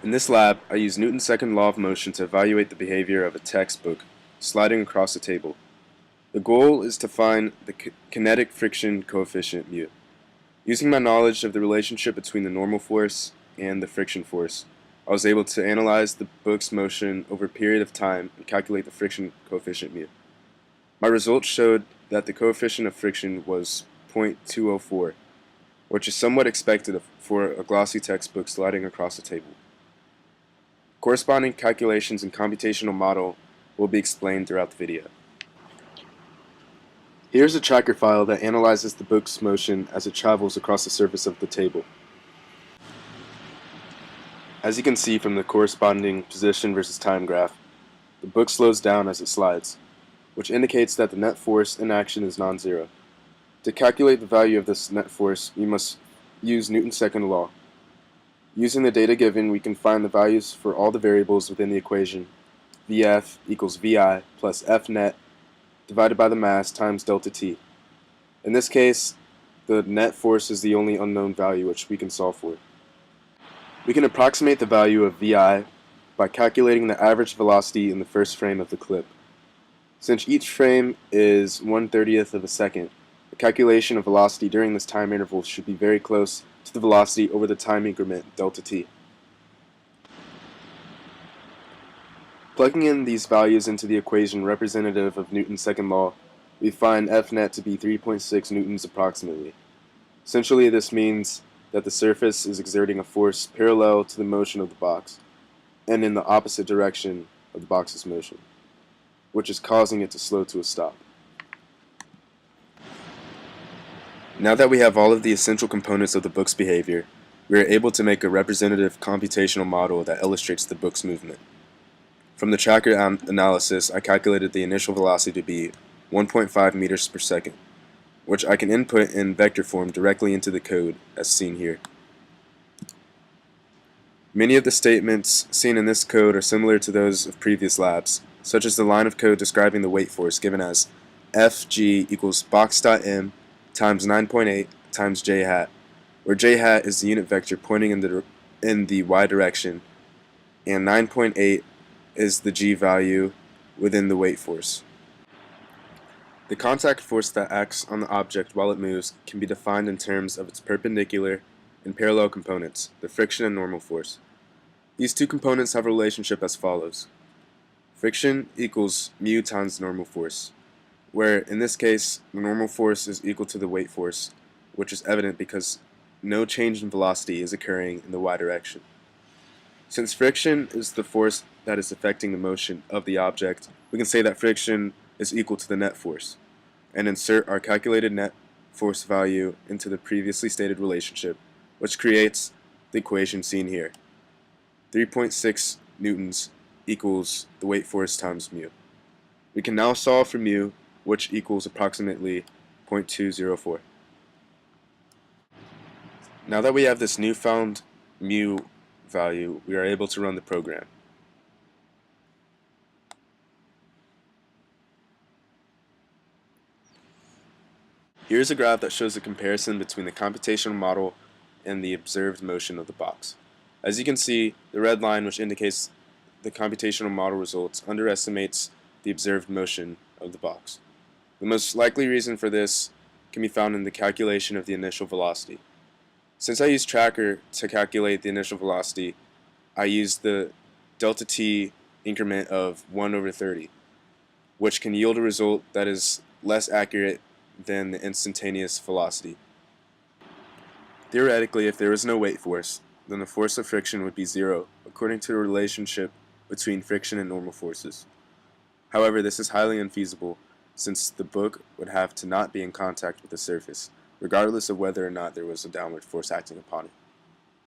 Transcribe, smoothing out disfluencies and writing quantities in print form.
In this lab, I use Newton's second law of motion to evaluate the behavior of a textbook sliding across a table. The goal is to find the kinetic friction coefficient mu. Using my knowledge of the relationship between the normal force and the friction force, I was able to analyze the book's motion over a period of time and calculate the friction coefficient mu. My results showed that the coefficient of friction was 0.204, which is somewhat expected for a glossy textbook sliding across a table. Corresponding calculations and computational model will be explained throughout the video. Here's a tracker file that analyzes the book's motion as it travels across the surface of the table. As you can see from the corresponding position versus time graph, the book slows down as it slides, which indicates that the net force in action is non-zero. To calculate the value of this net force, we must use Newton's second law. Using the data given, we can find the values for all the variables within the equation. Vf equals Vi plus F net divided by the mass times delta T. In this case, the net force is the only unknown value which we can solve for. We can approximate the value of Vi by calculating the average velocity in the first frame of the clip. Since each frame is 1/30th of a second, the calculation of velocity during this time interval should be very close to the velocity over the time increment delta T. Plugging in these values into the equation representative of Newton's second law, we find F net to be 3.6 newtons approximately. Essentially, this means that the surface is exerting a force parallel to the motion of the box and in the opposite direction of the box's motion, which is causing it to slow to a stop. Now that we have all of the essential components of the book's behavior, we are able to make a representative computational model that illustrates the book's movement. From the tracker analysis, I calculated the initial velocity to be 1.5 meters per second, which I can input in vector form directly into the code as seen here. Many of the statements seen in this code are similar to those of previous labs, such as the line of code describing the weight force given as Fg equals box.m times 9.8 times j hat, where j hat is the unit vector pointing in the y direction, and 9.8 is the g value within the weight force. The contact force that acts on the object while it moves can be defined in terms of its perpendicular and parallel components, the friction and normal force. These two components have a relationship as follows. Friction equals mu times normal force, where in this case the normal force is equal to the weight force, which is evident because no change in velocity is occurring in the y direction. Since friction is the force that is affecting the motion of the object, we can say that friction is equal to the net force, and insert our calculated net force value into the previously stated relationship, which creates the equation seen here. 3.6 newtons equals the weight force times mu. We can now solve for mu, which equals approximately 0.204. Now that we have this newfound mu value, we are able to run the program. Here's a graph that shows a comparison between the computational model and the observed motion of the box. As you can see, the red line, which indicates the computational model results, underestimates the observed motion of the box. The most likely reason for this can be found in the calculation of the initial velocity. Since I used tracker to calculate the initial velocity, I used the delta t increment of 1/30, which can yield a result that is less accurate than the instantaneous velocity. Theoretically, if there was no weight force, then the force of friction would be zero, according to the relationship between friction and normal forces. However, this is highly unfeasible, since the book would have to not be in contact with the surface, regardless of whether or not there was a downward force acting upon it.